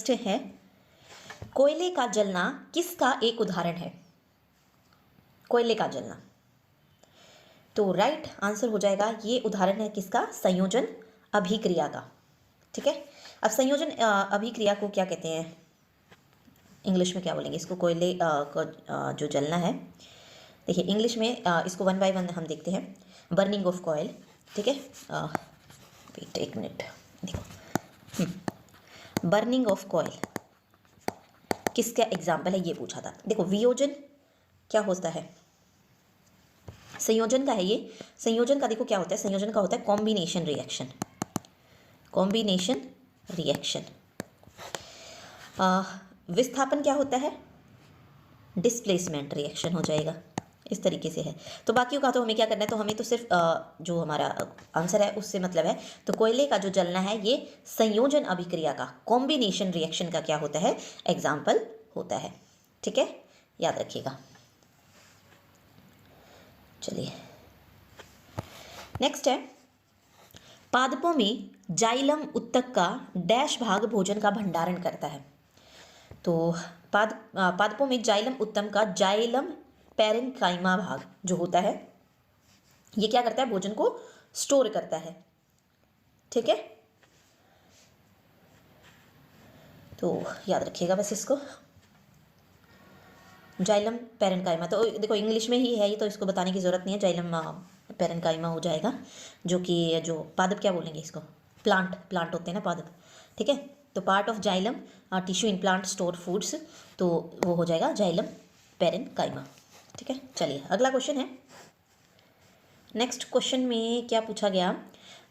Next है, कोयले का जलना किसका एक उदाहरण है? कोयले का जलना, तो राइट आंसर हो जाएगा, ये उदाहरण है किसका? संयोजन अभिक्रिया का। ठीक है, अब संयोजन अभिक्रिया को क्या कहते हैं, इंग्लिश में क्या बोलेंगे इसको? कोयले को जो जलना है, देखिए इंग्लिश में इसको वन बाय वन हम देखते हैं। बर्निंग ऑफ कॉयल, ठीक है, वेट एक मिनट, देखो बर्निंग ऑफ कॉयल किसका एग्जाम्पल है, ये पूछा था। देखो वियोजन क्या होता है, संयोजन का है ये। संयोजन का देखो क्या होता है, संयोजन का होता है कॉम्बिनेशन रिएक्शन। Combination reaction. विस्थापन क्या होता है? डिस्प्लेसमेंट रिएक्शन हो जाएगा, इस तरीके से है। तो बाकियों का तो हमें क्या करना है, तो हमें तो सिर्फ जो हमारा आंसर है उससे मतलब है। तो कोयले का जो जलना है ये संयोजन अभिक्रिया का, कॉम्बिनेशन रिएक्शन का क्या होता है? एग्जाम्पल होता है। ठीक है, याद रखिएगा। चलिए नेक्स्ट है, पादपों में जाइलम उत्तक का डैश भाग भोजन का भंडारण करता है। तो पादपों में जाइलम उत्तम का जाइलम पैरेन्काइमा भाग जो होता है, ये क्या करता है? भोजन को स्टोर करता है। ठीक है, तो याद रखिएगा बस इसको, जाइलम पैरेन्काइमा। तो देखो इंग्लिश में ही है ये, तो इसको बताने की ज़रूरत नहीं है, जाइलम पैरेन्काइमा हो जाएगा। जो कि जो पादप क्या बोलेंगे इसको? प्लांट होते हैं ना पादप। ठीक है, तो part of xylem tissue in plant store foods, तो वो हो जाएगा जाइलम पैरेन्काइमा। ठीक है, चलिए अगला क्वेश्चन है। नेक्स्ट क्वेश्चन में क्या पूछा गया,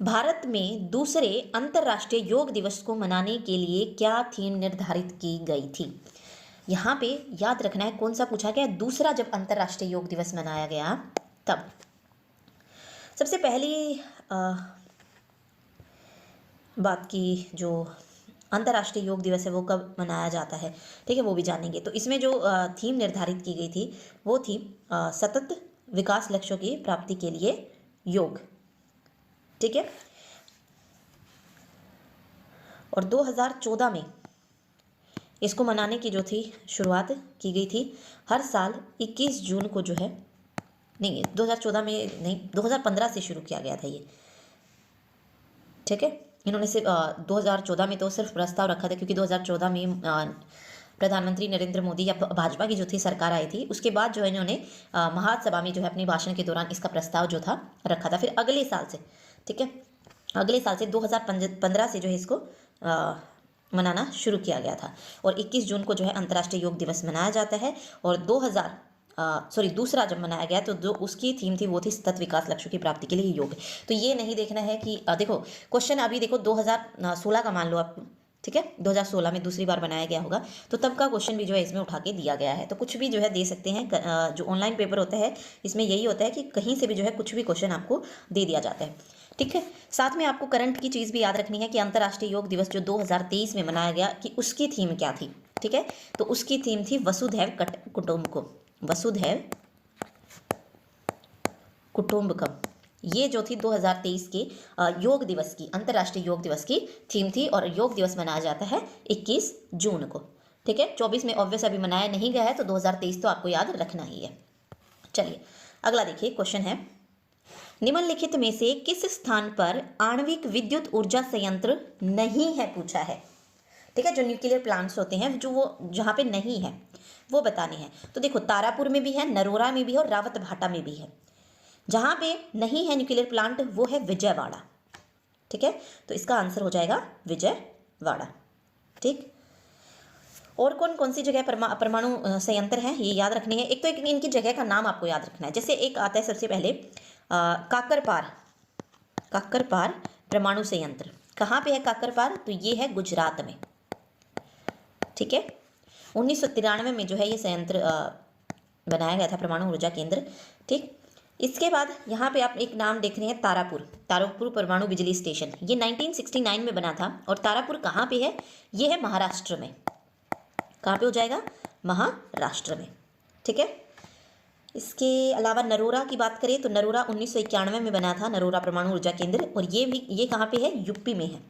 भारत में दूसरे अंतर्राष्ट्रीय योग दिवस को मनाने के लिए क्या थीम निर्धारित की गई थी? यहाँ पे याद रखना है कौन सा पूछा गया, दूसरा जब अंतर्राष्ट्रीय योग दिवस मनाया गया तब। सबसे पहली बात की जो अंतर्राष्ट्रीय योग दिवस है वो कब मनाया जाता है, ठीक है, वो भी जानेंगे। तो इसमें जो थीम निर्धारित की गई थी वो थी सतत विकास लक्ष्यों की प्राप्ति के लिए योग। ठीक है, और 2014 में इसको मनाने की जो थी शुरुआत की गई थी, हर साल 21 जून को जो है, नहीं 2014 में नहीं, 2015 से शुरू किया गया था ये। ठीक है, इन्होंने सिर्फ 2014 में तो सिर्फ प्रस्ताव रखा था, क्योंकि 2014 में प्रधानमंत्री नरेंद्र मोदी या भाजपा की जो थी सरकार आई थी, उसके बाद जो है इन्होंने महासभा में जो है अपने भाषण के दौरान इसका प्रस्ताव जो था रखा था। फिर अगले साल से, ठीक है, अगले साल से 2015 से जो है इसको मनाना शुरू किया गया था, और 21 जून को जो है अंतर्राष्ट्रीय योग दिवस मनाया जाता है। और दूसरा जब मनाया गया तो जो उसकी थीम थी वो थी सतत विकास लक्ष्यों की प्राप्ति के लिए योग। तो ये नहीं देखना है कि देखो क्वेश्चन अभी देखो 2016 का मान लो आप, ठीक है, 2016 में दूसरी बार बनाया गया होगा, तो तब का क्वेश्चन भी जो है इसमें उठा के दिया गया है। तो कुछ भी जो है दे सकते हैं, जो ऑनलाइन पेपर होता है इसमें यही होता है कि कहीं से भी जो है कुछ भी क्वेश्चन आपको दे दिया जाता है। ठीक है, साथ में आपको करंट की चीज़ भी याद रखनी है कि अंतर्राष्ट्रीय योग दिवस जो 2023 में मनाया गया कि उसकी थीम क्या थी। ठीक है, तो उसकी थीम थी वसुधैव कुटुंबकम, वसुधैव कुटुंबकम। ये जो थी 2023 के योग दिवस की, अंतर्राष्ट्रीय योग दिवस की थीम थी, और योग दिवस मनाया जाता है 21 जून को। ठीक है, 24 में ऑब्वियस अभी मनाया नहीं गया है, तो 2023 तो आपको याद रखना ही है। चलिए अगला देखिए, क्वेश्चन है, निम्नलिखित में से किस स्थान पर आणविक विद्युत ऊर्जा संयंत्र नहीं है, पूछा है। ठीक है, जो न्यूक्लियर प्लांट्स होते हैं जो वो जहाँ पे नहीं है वो बताने हैं। तो देखो तारापुर में भी है, नरोरा में भी है, और रावत भाटा में भी है। जहाँ पे नहीं है न्यूक्लियर प्लांट वो है विजयवाड़ा। ठीक है, तो इसका आंसर हो जाएगा विजयवाड़ा। ठीक, और कौन कौन सी जगह परमाणु संयंत्र हैं ये याद रखने हैं। एक तो इनकी जगह का नाम आपको याद रखना है। जैसे एक आता है सबसे पहले काकरपार परमाणु संयंत्र। कहाँ पे है काकरपार? तो ये है गुजरात में। ठीक है, 1993 में जो है ये संयंत्र बनाया गया था, परमाणु ऊर्जा केंद्र। ठीक, इसके बाद यहाँ पे आप एक नाम देख रहे हैं, तारापुर परमाणु बिजली स्टेशन। ये 1969 में बना था, और तारापुर कहाँ पे है? ये है महाराष्ट्र में। कहाँ पे हो जाएगा? महाराष्ट्र में। ठीक है, इसके अलावा नरोरा की बात करें तो नरोरा 1991 में बना था, नरोरा परमाणु ऊर्जा केंद्र, और ये कहाँ पे है? यूपी में है।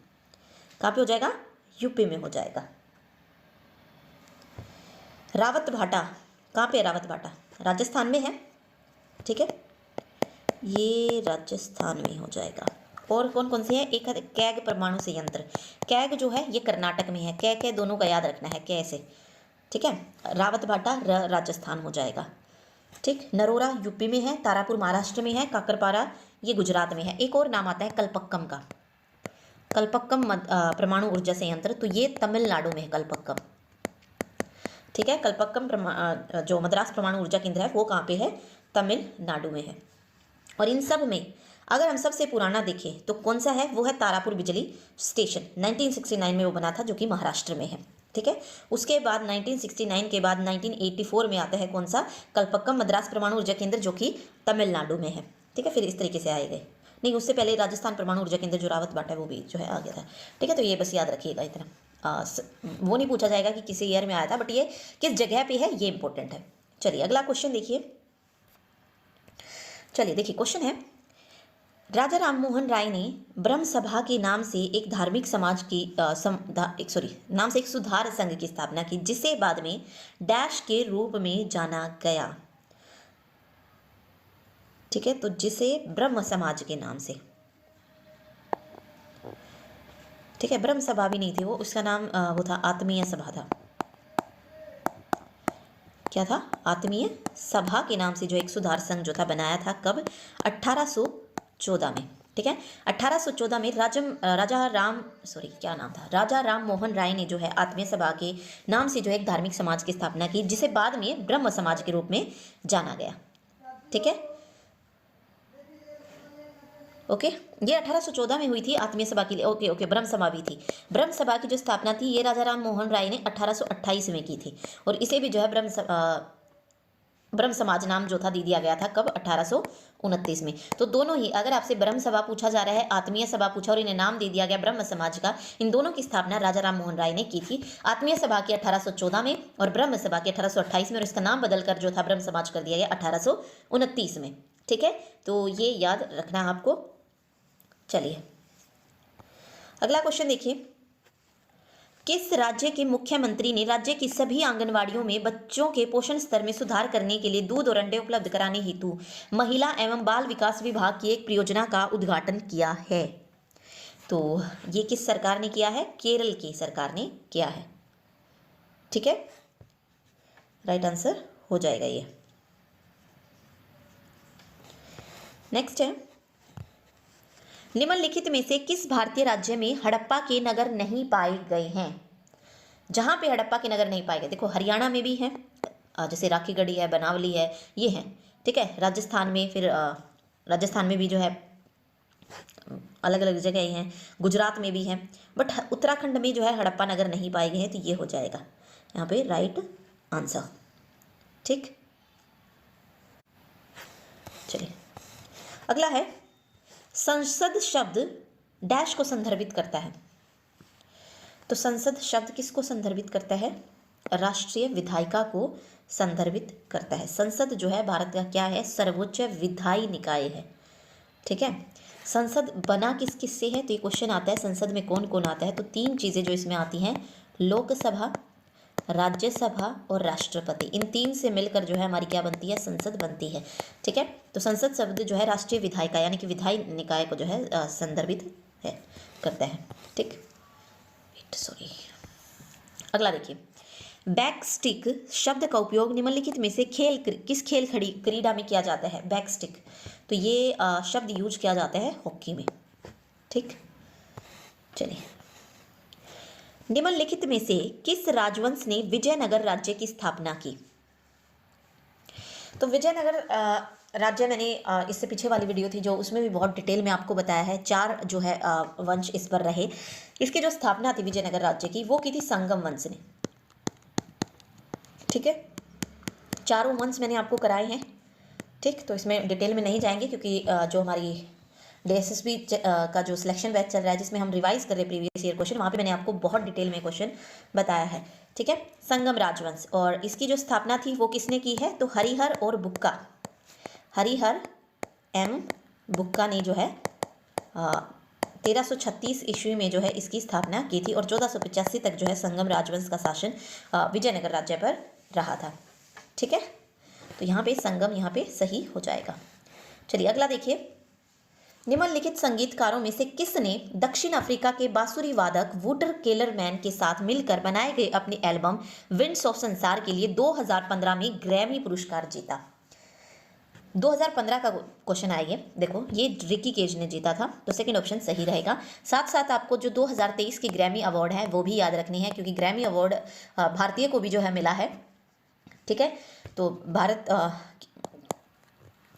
कहाँ पे हो जाएगा? यूपी में हो जाएगा। रावत भाटा कहाँ पे है? रावत भाटा राजस्थान में है, ठीक है, ये राजस्थान में हो जाएगा। और कौन कौन से हैं? एक है कैग परमाणु संयंत्र, कैग जो है ये कर्नाटक में है, कै दोनों का याद रखना है, कैसे, ठीक है। रावत भाटा राजस्थान हो जाएगा, ठीक। नरोरा यूपी में है, तारापुर महाराष्ट्र में है, काकरपारा ये गुजरात में है। एक और नाम आता है कलपक्कम का, कलपक्कम परमाणु ऊर्जा संयंत्र, तो ये तमिलनाडु में है कलपक्कम, ठीक है। कलपक्कम जो मद्रास परमाणु ऊर्जा केंद्र है वो कहाँ पे है? तमिलनाडु में है। और इन सब में अगर हम सबसे पुराना देखें तो कौन सा है? वो है तारापुर बिजली स्टेशन, 1969 में वो बना था, जो कि महाराष्ट्र में है, ठीक है। उसके बाद 1969 के बाद 1984 में आता है कौन सा? कलपक्कम मद्रास परमाणु ऊर्जा केंद्र, जो कि तमिलनाडु में है, ठीक है। फिर इस तरीके से आए गए, नहीं उससे पहले राजस्थान परमाणु ऊर्जा केंद्र जो रावत भाटा है वो भी जो है आ गया था, ठीक है। तो ये बस याद रखिएगा इतना, वो नहीं पूछा जाएगा कि किस ईयर में आया था, बट ये किस जगह पे है ये इंपॉर्टेंट है। चलिए अगला क्वेश्चन देखिए, चलिए देखिए क्वेश्चन है, राजा राम मोहन राय ने ब्रह्म सभा के नाम से एक धार्मिक समाज की नाम से एक सुधार संघ की स्थापना की, जिसे बाद में डैश के रूप में जाना गया, ठीक है। तो जिसे ब्रह्म समाज के नाम से, ठीक है, ब्रह्म सभा भी नहीं थी वो, उसका नाम वो था आत्मीय सभा था, क्या था? आत्मीय सभा के नाम से जो एक सुधार संघ जो था बनाया था, कब? 1814 में, ठीक है। 1814 में राजा राम मोहन राय ने जो है आत्मीय सभा के नाम से जो है एक धार्मिक समाज की स्थापना की, जिसे बाद में ब्रह्म समाज के रूप में जाना गया, ठीक है। ओके, ये 1814 में हुई थी आत्मीय सभा की, ओके ब्रह्म सभा भी थी। ब्रह्म सभा की जो स्थापना थी ये राजा राम मोहन राय ने 1828 में की थी, और इसे भी जो है ब्रह्म समाज नाम जो था दे दिया गया था, कब? 1829 में। तो दोनों ही, अगर आपसे ब्रह्म सभा पूछा जा रहा है, आत्मीय सभा पूछा और इन्हें नाम दे दिया गया ब्रह्म समाज का, इन दोनों की स्थापना राजा राम मोहन राय ने की थी। आत्मीय सभा की 1814 में और ब्रह्म सभा की 1828 में, और इसका नाम बदलकर जो था ब्रह्म समाज कर दिया गया 1829 में, ठीक है। तो ये याद रखना है आपको। चलिए अगला क्वेश्चन देखिए, किस राज्य के मुख्यमंत्री ने राज्य की सभी आंगनवाड़ियों में बच्चों के पोषण स्तर में सुधार करने के लिए दूध और अंडे उपलब्ध कराने हेतु महिला एवं बाल विकास विभाग की एक परियोजना का उद्घाटन किया है? तो ये किस सरकार ने किया है? केरल की सरकार ने किया है, ठीक है, राइट आंसर हो जाएगा ये। नेक्स्ट है, निम्नलिखित में से किस भारतीय राज्य में हड़प्पा के नगर नहीं पाए गए हैं? जहां पे हड़प्पा के नगर नहीं पाए गए, देखो हरियाणा में भी हैं, जैसे राखीगढ़ी है, बनावली है, ये हैं, ठीक है। राजस्थान में, फिर राजस्थान में भी जो है अलग अलग जगह हैं, गुजरात में भी हैं, बट उत्तराखंड में जो है हड़प्पा नगर नहीं पाए गए हैं, तो ये हो जाएगा यहाँ पे राइट आंसर, ठीक। चलिए अगला है, संसद शब्द डैश को संदर्भित करता है? तो संसद शब्द किसको संदर्भित करता है? राष्ट्रीय विधायिका को संदर्भित करता है। संसद जो है भारत का क्या है? सर्वोच्च विधायी निकाय है, ठीक है। संसद बना किस किस से है? तो ये क्वेश्चन आता है संसद में कौन कौन आता है, तो तीन चीज़ें जो इसमें आती हैं, लोकसभा, राज्यसभा और राष्ट्रपति, इन तीन से मिलकर जो है हमारी क्या बनती है? संसद बनती है, ठीक है। तो संसद शब्द जो है राष्ट्रीय विधायिका यानी कि विधायी निकाय को जो है संदर्भित है करता है, ठीक। सॉरी, अगला देखिए, बैकस्टिक शब्द का उपयोग निम्नलिखित में से किस खेल क्रीड़ा में किया जाता है? बैकस्टिक, तो ये शब्द यूज किया जाता है हॉकी में, ठीक। चलिए, निम्नलिखित में से किस राजवंश ने विजयनगर राज्य की स्थापना की? तो विजयनगर राज्य, मैंने इससे पीछे वाली वीडियो थी जो, उसमें भी बहुत डिटेल में आपको बताया है, 4 जो है वंश इस पर रहे। इसकी जो स्थापना थी विजयनगर राज्य की, वो की थी संगम वंश ने, ठीक है। 4 वंश मैंने आपको कराए हैं, ठीक। तो इसमें डिटेल में नहीं जाएंगे, क्योंकि जो हमारी DSSB का जो सिलेक्शन बैच चल रहा है, जिसमें हम रिवाइज कर रहे हैं प्रीवियस ईयर क्वेश्चन, वहाँ पे मैंने आपको बहुत डिटेल में क्वेश्चन बताया है, ठीक है। संगम राजवंश, और इसकी जो स्थापना थी वो किसने की है? तो हरिहर और बुक्का, हरिहर एम बुक्का ने जो है 1336 ईस्वी में जो है इसकी स्थापना की थी, और 1485 तक जो है संगम राजवंश का शासन विजयनगर राज्य पर रहा था। ठीक है, तो यहाँ पे संगम यहाँ पे सही हो जाएगा। चलिए अगला देखिए, निम्नलिखित संगीतकारों में से किसने दक्षिण अफ्रीका के बांसुरी वादक वूटर केलरमैन के साथ मिलकर बनाए गए अपनी एल्बम विंड्स ऑफ संसार के लिए 2015 में ग्रैमी पुरस्कार जीता? 2015 का क्वेश्चन है ये, देखो ये रिकी केज ने जीता था, तो सेकंड ऑप्शन सही रहेगा। साथ साथ आपको जो 2023 की ग्रैमी अवार्ड है वो भी याद रखनी है, क्योंकि ग्रैमी अवार्ड भारतीय को भी जो है मिला है। ठीक है, तो भारत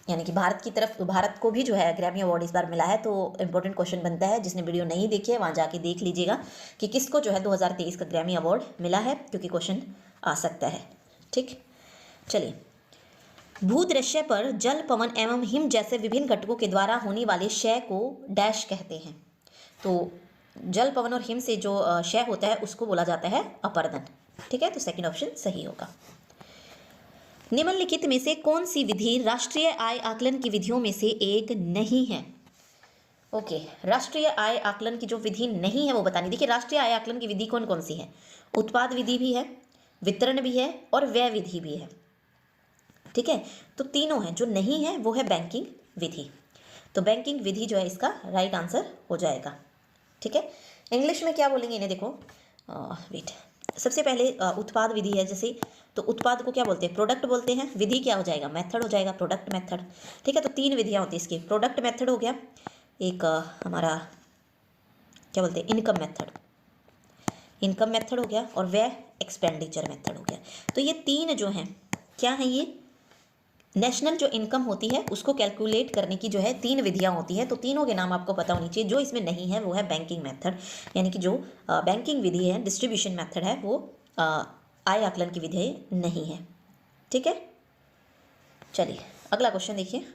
यानी कि भारत की तरफ, भारत को भी जो है ग्रैमी अवार्ड इस बार मिला है। तो इंपॉर्टेंट क्वेश्चन बनता है, जिसने वीडियो नहीं देखी है वहाँ जाके देख लीजिएगा कि किसको जो है 2023 का ग्रैमी अवार्ड मिला है, क्योंकि क्वेश्चन आ सकता है। ठीक, चलिए, भूदृश्य पर जल, पवन एवं हिम जैसे विभिन्न घटकों के द्वारा होने वाले क्षय को डैश कहते हैं। तो जल, पवन और हिम से जो क्षय होता है उसको बोला जाता है अपरदन। ठीक है, तो सेकंड ऑप्शन सही होगा। निम्नलिखित में से कौन सी विधि राष्ट्रीय आय आकलन की विधियों में से एक नहीं है? ओके, राष्ट्रीय आय आकलन की जो विधि नहीं है वो बतानी। देखिए, राष्ट्रीय आय आकलन की विधि कौन कौन सी है? उत्पाद विधि भी है, वितरण भी है और व्यय विधि भी है। ठीक है, तो तीनों हैं। जो नहीं है वो है बैंकिंग विधि। तो बैंकिंग विधि जो है इसका राइट आंसर हो जाएगा। ठीक है, इंग्लिश में क्या बोलेंगे इन्हें, देखो वेट, सबसे पहले उत्पाद विधि है जैसे, तो उत्पाद को क्या बोलते हैं? प्रोडक्ट बोलते हैं। विधि क्या हो जाएगा? मेथड हो जाएगा, प्रोडक्ट मेथड। ठीक है, तो तीन विधियाँ होती है इसकी। प्रोडक्ट मेथड हो गया, एक हमारा क्या बोलते हैं, इनकम मेथड, इनकम मेथड हो गया, और व्यय एक्सपेंडिचर मेथड हो गया। तो ये तीन जो हैं क्या हैं, ये नेशनल जो इनकम होती है उसको कैलकुलेट करने की जो है तीन विधियां होती है। तो तीनों के नाम आपको पता होनी चाहिए। जो इसमें नहीं है वो है बैंकिंग मेथड, यानी कि जो बैंकिंग विधि है, डिस्ट्रीब्यूशन मेथड है, वो आय आकलन की विधि नहीं है। ठीक है, चलिए अगला क्वेश्चन देखिए।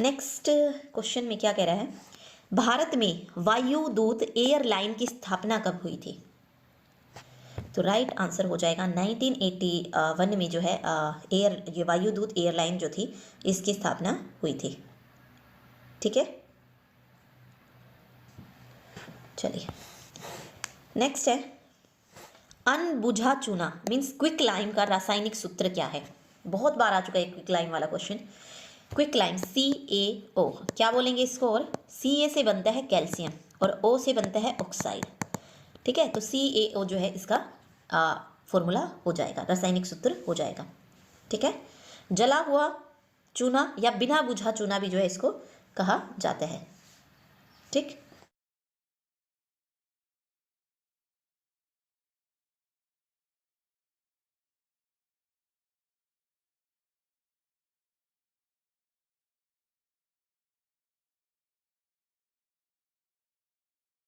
नेक्स्ट क्वेश्चन में क्या कह रहा है, भारत में वायुदूत एयरलाइन की स्थापना कब हुई थी? तो राइट आंसर हो जाएगा 1981 में जो है ये वायुदूत एयरलाइन जो थी इसकी स्थापना हुई थी। ठीक है, चलिए नेक्स्ट है, अनबुझा चूना मीन्स क्विक लाइम का रासायनिक सूत्र क्या है? बहुत बार आ चुका है क्विक लाइम वाला क्वेश्चन। क्विक लाइम CaO, क्या बोलेंगे इसको? और Ca से बनता है कैल्शियम और O से बनता है ऑक्साइड। ठीक है, तो CaO जो है इसका फॉर्मूला हो जाएगा, रासायनिक सूत्र हो जाएगा। ठीक है, जला हुआ चूना या बिना बुझा चूना भी जो है इसको कहा जाता है। ठीक,